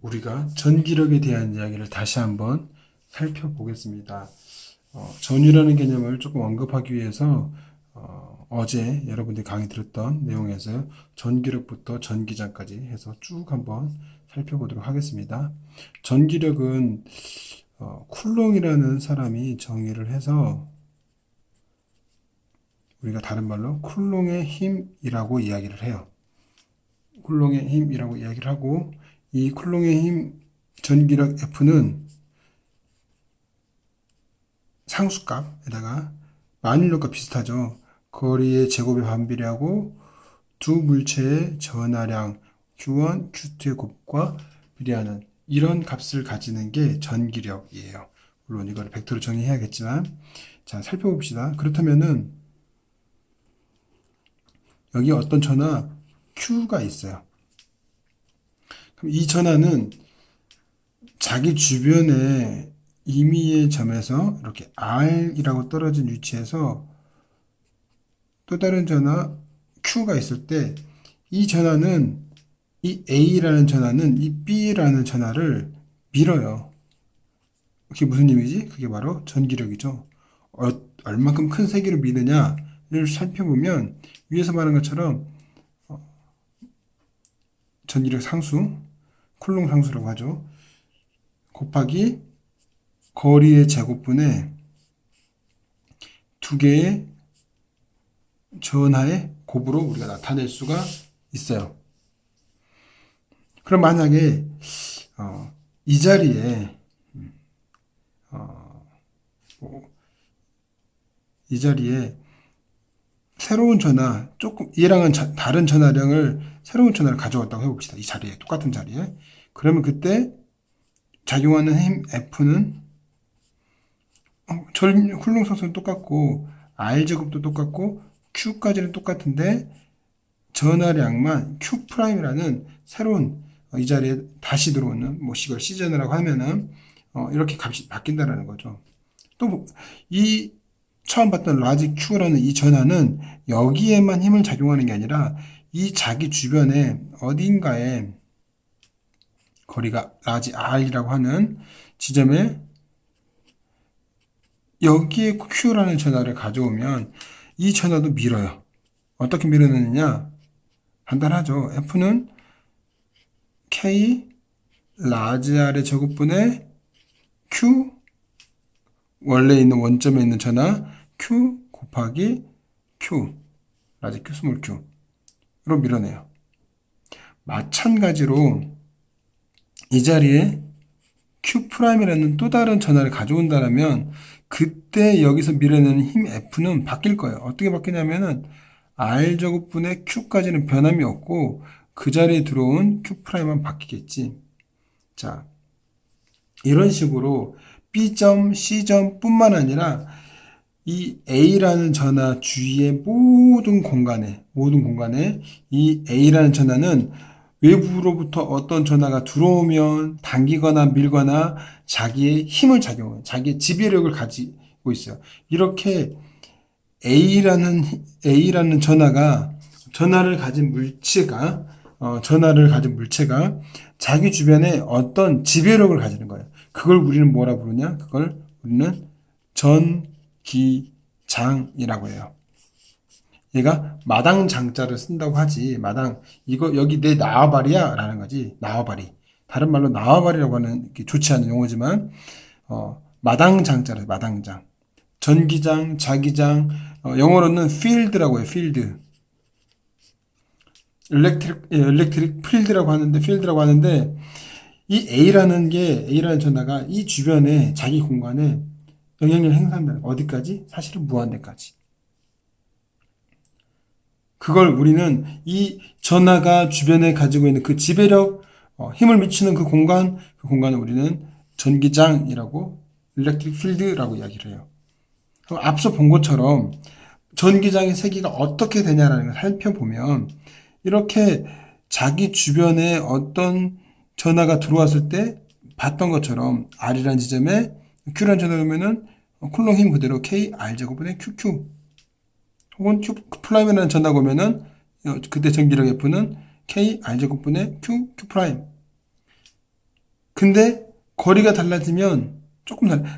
우리가 전기력에 대한 이야기를 다시 한번 살펴보겠습니다. 전위라는 개념을 조금 언급하기 위해서 어제 여러분들이 강의 들었던 내용에서 전기력부터 전기장까지 해서 쭉 한번 살펴보도록 하겠습니다. 전기력은 쿨롱이라는 사람이 정의를 해서 우리가 다른 말로 쿨롱의 힘이라고 이야기를 해요. 쿨롱의 힘이라고 이야기를 하고, 이 쿨롱의 힘 전기력 F는 상수값에다가 만율력과 비슷하죠. 거리의 제곱에 반비례하고 두 물체의 전하량 Q1, Q2의 곱과 비례하는 이런 값을 가지는 게 전기력이에요. 물론 이걸 벡터로 정의해야겠지만, 자, 살펴봅시다. 그렇다면은 여기 어떤 전하 Q가 있어요. 그럼 이 전하는 자기 주변에 임의의 점에서 이렇게 R이라고 떨어진 위치에서 또 다른 전하 Q가 있을 때 이 전하는 이 A라는 전하는 이 B라는 전하를 밀어요. 그게 무슨 의미지? 그게 바로 전기력이죠. 얼만큼 큰 세기로 미느냐를 살펴보면 위에서 말한 것처럼 전기력 상수, 쿨롱 상수라고 하죠. 곱하기 거리의 제곱분의 두 개의 전하의 곱으로 우리가 나타낼 수가 있어요. 그럼 만약에 이 자리에 이 자리에 새로운 전하, 조금 얘랑은 다른 전하량을 새로운 전하를 가져왔다고 해봅시다. 이 자리에, 똑같은 자리에. 그러면 그때 작용하는 힘 F는 쿨롱 상수는 똑같고 R제곱도 똑같고 Q까지는 똑같은데 전하량만 Q'이라는 새로운 이 자리에 다시 들어오는 이걸 시전이라고 하면은 이렇게 값이 바뀐다라는 거죠. 또 이 처음 봤던 라지 Q라는 이 전하는 여기에만 힘을 작용하는 게 아니라 이 자기 주변에 어딘가에 거리가 라지 R이라고 하는 지점에 여기에 Q라는 전하를 가져오면 이 전하도 밀어요. 어떻게 밀어내느냐? 간단하죠. F는 K 라지 R의 제곱분의 Q 원래 있는 원점에 있는 전하 Q 곱하기 Q 라지 Q 스몰 Q로 밀어내요. 마찬가지로 이 자리에 Q'이라는 또 다른 전하를 가져온다면 그때 여기서 밀어내는 힘 F는 바뀔 거예요. 어떻게 바뀌냐면은 R제곱분의 Q까지는 변함이 없고 그 자리에 들어온 Q'만 바뀌겠지. 자, 이런 식으로 B점, C점 뿐만 아니라 이 A라는 전하 주위의 모든 공간에 이 A라는 전하는 외부로부터 어떤 전하가 들어오면 당기거나 밀거나 자기의 힘을 작용해요. 자기의 지배력을 가지고 있어요. 이렇게 A라는 전하를 가진 물체가 자기 주변에 어떤 지배력을 가지는 거예요. 그걸 우리는 뭐라 부르냐? 그걸 우리는 전기장이라고 해요. 얘가 마당장자를 쓴다고 하지. 여기 내 나와바리야 라는 거지. 나와바리. 다른 말로 나와바리라고 하는 게 좋지 않은 용어지만 마당장자래. 마당장. 전기장, 자기장, 영어로는 field라고 해요. field. 일렉트릭 필드라고 하는데 이 A라는 전하가 이 주변에 자기 공간에 영향력을 행사한다는 거. 어디까지? 사실은 무한대까지. 그걸 우리는 이 전하가 주변에 가지고 있는 그 지배력, 힘을 미치는 그 공간을 우리는 전기장이라고, 일렉트릭 필드라고 이야기를 해요. 그럼 앞서 본 것처럼 전기장의 세기가 어떻게 되냐라는 걸 살펴보면 이렇게 자기 주변에 어떤 전하가 들어왔을 때 봤던 것처럼 R이라는 지점에 Q라는 전하가 오면은 쿨롱 힘 그대로 K R제곱분의 QQ 혹은 Q'이라는 전하가 오면은 그때 전기력 F는 K R제곱분의 Q, Q'. 근데 거리가 달라지면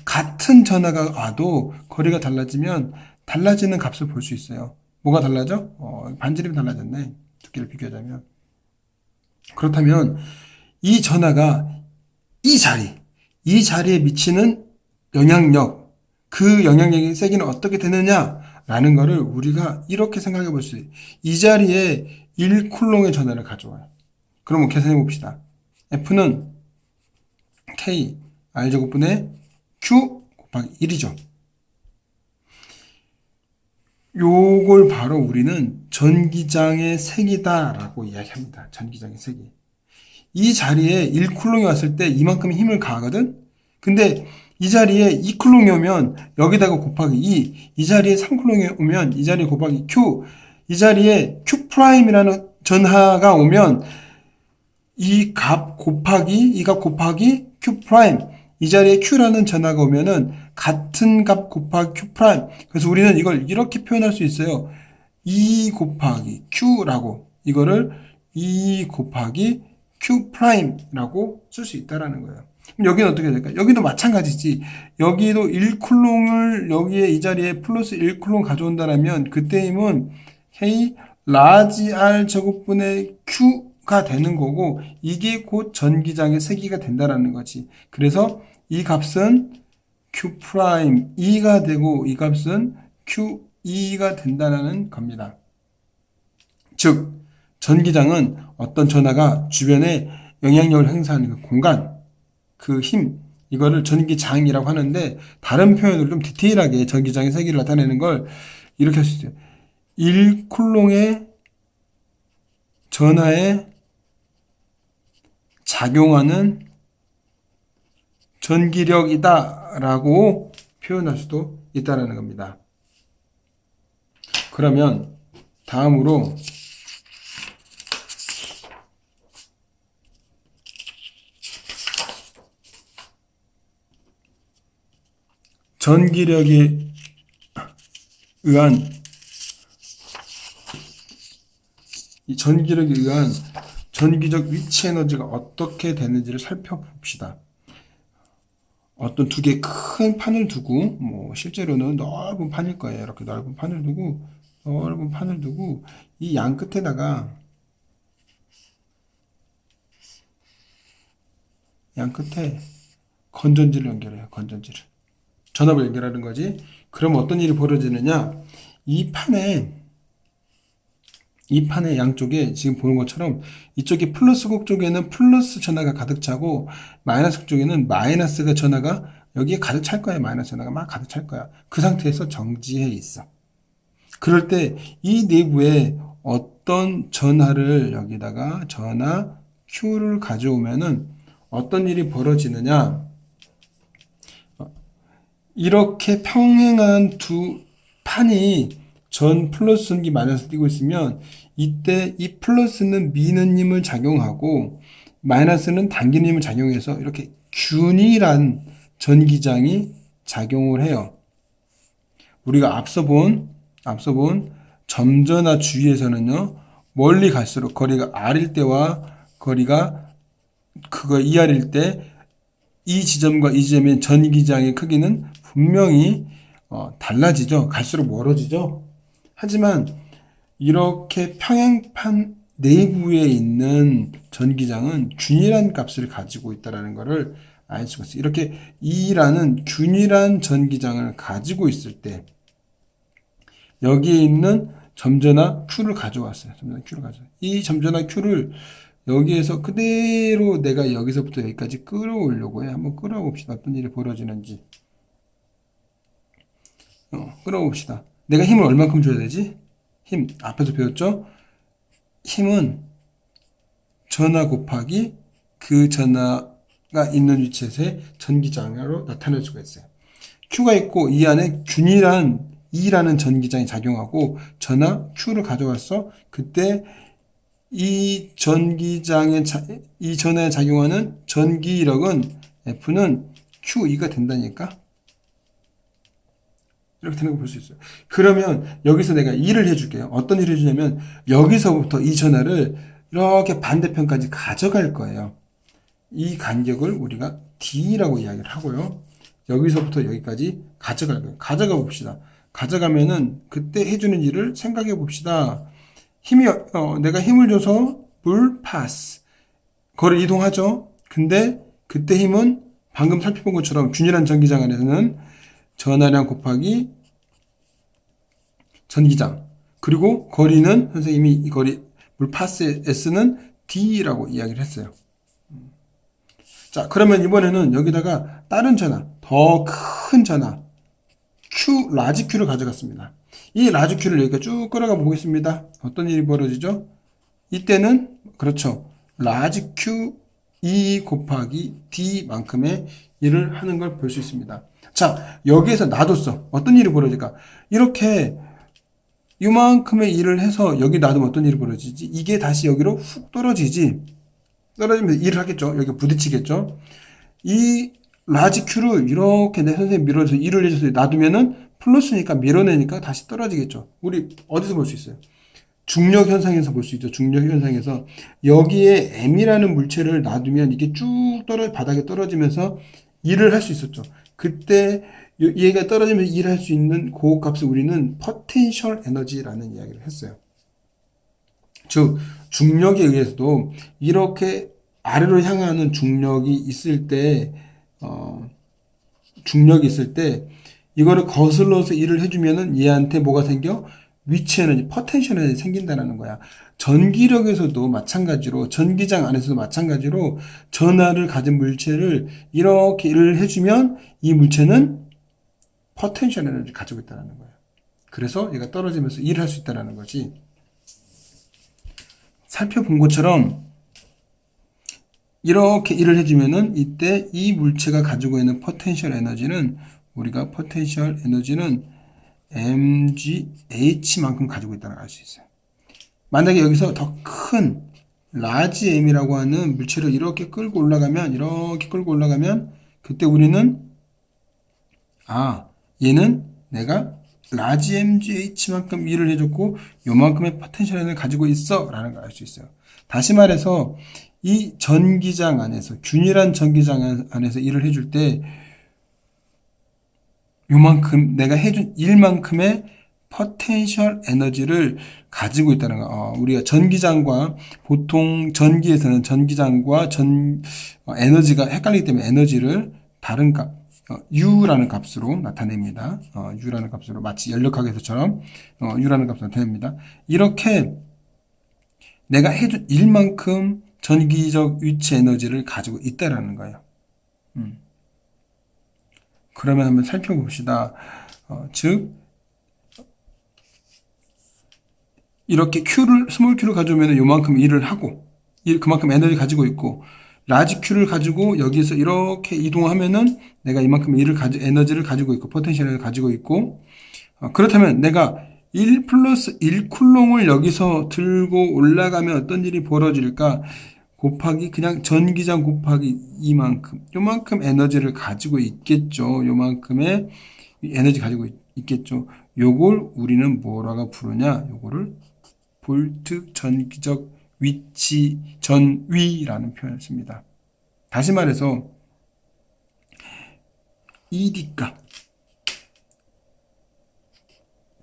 같은 전하가 와도 거리가 달라지면 달라지는 값을 볼 수 있어요. 뭐가 달라져? 반지름이 달라졌네. 두께를 비교하자면. 그렇다면 이 전하가 이 이 자리에 미치는 영향력, 그 영향력의 세기는 어떻게 되느냐라는 거를 우리가 이렇게 생각해 볼 수 있어요. 이 자리에 1쿨롱의 전하를 가져와요. 그럼 계산해 봅시다. F는 K R제곱분의 Q 곱하기 1이죠. 요걸 바로 우리는 전기장의 색이다라고 이야기합니다. 전기장의 색이. 이 자리에 1쿨롱이 왔을 때 이만큼의 힘을 가하거든? 근데 이 자리에 2쿨롱이 오면 여기다가 곱하기 2, 이 자리에 3쿨롱이 오면 이 자리에 곱하기 Q, 이 자리에 Q'이라는 전하가 오면 이 값 곱하기 Q', 이 자리에 Q라는 전하가 오면은 같은 값 곱하기 Q'. 그래서 우리는 이걸 이렇게 표현할 수 있어요. 2 곱하기 Q라고, 이거를 2 곱하기 Q'라고 쓸 수 있다라는 거예요. 그럼 여기는 어떻게 될까? 여기도 마찬가지지. 여기도 1쿨롱을 여기에 이 자리에 플러스 1쿨롱 가져온다면 그때 힘은 K 라지 R 제곱분의 Q가 되는 거고, 이게 곧 전기장의 세기가 된다라는 거지. 그래서 이 값은 Q'E가 되고 이 값은 QE가 된다는 겁니다. 즉 전기장은 어떤 전하가 주변에 영향력을 행사하는 그 공간, 그 힘, 이거를 전기장이라고 하는데, 다른 표현으로 좀 디테일하게 전기장의 세기를 나타내는 걸 이렇게 할 수 있어요. 1쿨롱의 전하에 작용하는 전기력이다 라고 표현할 수도 있다는 겁니다. 그러면 다음으로 전기력에 의한 전기적 위치 에너지가 어떻게 되는지를 살펴봅시다. 어떤 두 개의 큰 판을 두고, 실제로는 넓은 판일 거예요. 이렇게 넓은 판을 두고, 이 양 끝에 건전지를 연결해요. 전압을 연결하는 거지. 그럼 어떤 일이 벌어지느냐? 이 판의 양쪽에 지금 보는 것처럼 이쪽에 플러스극 쪽에는 플러스 전하가 가득 차고, 마이너스극 쪽에는 마이너스가 전하가 여기에 가득 찰 거야. 마이너스 전하가 막 가득 찰 거야. 그 상태에서 정지해 있어. 그럴 때 이 내부에 어떤 전하를 여기다가 전하 Q를 가져오면은 어떤 일이 벌어지느냐? 이렇게 평행한 두 판이 전 플러스 전기 마이너스 띄고 있으면 이때 이 플러스는 미는 힘을 작용하고 마이너스는 당기는 힘을 작용해서 이렇게 균일한 전기장이 작용을 해요. 우리가 앞서 본 점전화 주위에서는요, 멀리 갈수록 거리가 R일 때와 거리가 그거 2R일 때 이 지점과 이 지점의 전기장의 크기는 분명히 달라지죠. 갈수록 멀어지죠. 하지만 이렇게 평행판 내부에 있는 전기장은 균일한 값을 가지고 있다는 것을 알 수가 있어요. 이렇게 E라는 균일한 전기장을 가지고 있을 때 여기에 있는 점전화 Q를 가져왔어요. 이 점전화 Q를 여기에서 그대로 내가 여기서부터 여기까지 끌어오려고 해. 한번 끌어봅시다. 어떤 일이 벌어지는지. 끌어봅시다. 내가 힘을 얼만큼 줘야 되지? 힘. 앞에서 배웠죠? 힘은 전하 곱하기 그 전하가 있는 위치에서의 전기장으로 나타낼 수가 있어요. Q가 있고 이 안에 균일한 E라는 전기장이 작용하고 전하 Q를 가져왔어. 그때 이 전하에 작용하는 전기력은 F는 QE가 된다니까? 이렇게 되는 거 볼 수 있어요. 그러면 여기서 내가 일을 해줄게요. 어떤 일을 해주냐면 여기서부터 이 전하를 이렇게 반대편까지 가져갈 거예요. 이 간격을 우리가 D라고 이야기를 하고요. 여기서부터 여기까지 가져갈 거예요. 가져가 봅시다. 가져가면은 그때 해주는 일을 생각해 봅시다. 내가 힘을 줘서 물 파스. 거를 이동하죠. 근데 그때 힘은 방금 살펴본 것처럼 균일한 전기장 안에서는 전하량 곱하기 전기장. 그리고 거리는 선생님이 이 거리 물 파스 S는 D라고 이야기를 했어요. 자, 그러면 이번에는 여기다가 다른 전하, 더 큰 전하, 라지 Q를 가져갔습니다. 이 라지 Q를 여기가 쭉 끌어가 보겠습니다. 어떤 일이 벌어지죠? 이때는, 그렇죠. 라지 Q E 곱하기 D만큼의 일을 하는 걸 볼 수 있습니다. 자, 여기에서 놔뒀어. 어떤 일이 벌어질까? 이렇게 이만큼의 일을 해서 여기 놔두면 어떤 일이 벌어지지? 이게 다시 여기로 훅 떨어지지. 떨어지면서 일을 하겠죠. 여기 부딪히겠죠. 이 라지 Q를 이렇게 내 선생님 밀어서 일을 해줘서 놔두면은 플러스니까 밀어내니까 다시 떨어지겠죠. 우리 어디서 볼 수 있어요? 중력 현상에서 볼 수 있죠. 중력 현상에서 여기에 M이라는 물체를 놔두면 이게 쭉 바닥에 떨어지면서 일을 할 수 있었죠. 그때 얘가 떨어지면서 일할 수 있는 그 값을 우리는 포텐셜 에너지라는 이야기를 했어요. 즉 중력에 의해서도 이렇게 아래로 향하는 중력이 있을 때 이거를 거슬러서 일을 해주면은 얘한테 뭐가 생겨? 위치 에너지, 포텐셜 에너지 생긴다는 거야. 전기력에서도 마찬가지로, 전기장 안에서도 마찬가지로 전하를 가진 물체를 이렇게 일을 해주면 이 물체는 포텐셜 에너지를 가지고 있다는 거야. 그래서 얘가 떨어지면서 일을 할 수 있다는 거지. 살펴본 것처럼 이렇게 일을 해주면은 이때 이 물체가 가지고 있는 포텐셜 에너지는 우리가 포텐셜 에너지는 mgh만큼 가지고 있다는 걸 알 수 있어요. 만약에 여기서 더 큰 라지 m이라고 하는 물체를 이렇게 끌고 올라가면 그때 우리는 얘는 내가 라지 mgh만큼 일을 해줬고 요만큼의 포텐셜 에너지를 가지고 있어 라는 걸 알 수 있어요. 다시 말해서 이 전기장 안에서 균일한 전기장 안에서 일을 해줄 때 요만큼 내가 해준 일만큼의 포텐셜 에너지를 가지고 있다는 거. 우리가 전기장과 보통 전기에서는 전기장과 에너지가 헷갈리기 때문에 에너지를 다른 값 U라는 값으로 나타냅니다. U라는 값으로 마치 연력학에서처럼 U라는 값으로 나타냅니다. 이렇게 내가 해준 일만큼 전기적 위치 에너지를 가지고 있다라는 거예요. 그러면 한번 살펴봅시다. 즉 이렇게 스몰 Q를 가져오면 요만큼 일을 하고 그만큼 에너지 가지고 있고 라지 Q를 가지고 여기에서 이렇게 이동하면은 내가 이만큼 에너지를 가지고 있고 포텐셜을 가지고 있고 그렇다면 내가 1 플러스 1 쿨롱을 여기서 들고 올라가면 어떤 일이 벌어질까? 곱하기 그냥 전기장 곱하기 요만큼 에너지를 가지고 있겠죠. 요만큼의 에너지 가지고 있겠죠. 요걸 우리는 뭐라고 부르냐? 요거를 볼트 전기적 위치 전위라는 표현을 씁니다. 다시 말해서 ED값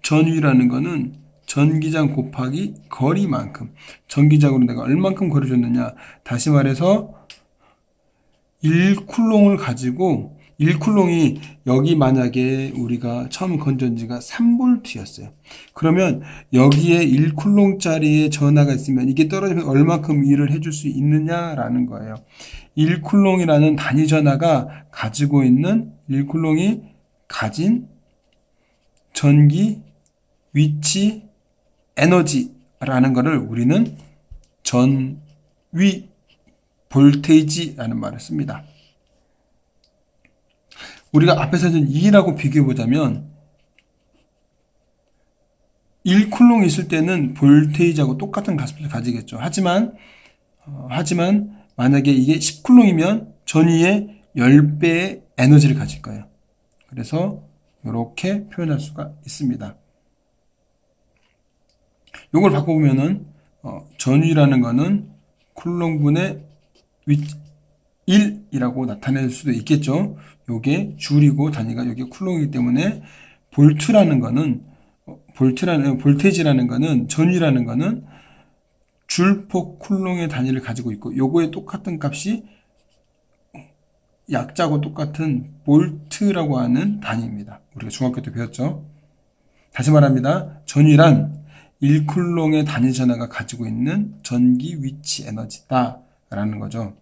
전위라는 거는 전기장 곱하기 거리만큼 전기장으로 내가 얼만큼 거리 줬느냐. 다시 말해서 1쿨롱을 가지고 1쿨롱이 여기 만약에 우리가 처음 건전 지가 3V였어요. 그러면 여기에 1쿨롱짜리의 전하가 있으면 이게 떨어지면 얼마큼 일을 해줄 수 있느냐라는 거예요. 1쿨롱이라는 단위 전하가 가지고 있는 1쿨롱이 가진 전기 위치 에너지라는 것을 우리는 전위 볼테이지라는 말을 씁니다. 우리가 앞에서 준 2라고 비교해 보자면 1쿨롱 있을 때는 볼테이지하고 똑같은 값을 가지겠죠. 하지만 만약에 이게 10쿨롱이면 전위의 10배의 에너지를 가질 거예요. 그래서 이렇게 표현할 수가 있습니다. 이걸 바꿔보면은 전위라는 거는 쿨롱분의 1이라고 나타낼 수도 있겠죠. 요게 줄이고 단위가 요게 쿨롱이기 때문에 볼트라는 거는 볼테지라는 거는 전위라는 거는 줄폭 쿨롱의 단위를 가지고 있고 요거에 똑같은 값이 약자고 똑같은 볼트라고 하는 단위입니다. 우리가 중학교 때 배웠죠. 다시 말합니다. 전위란 1쿨롱의 단위 전하가 가지고 있는 전기 위치 에너지다 라는 거죠.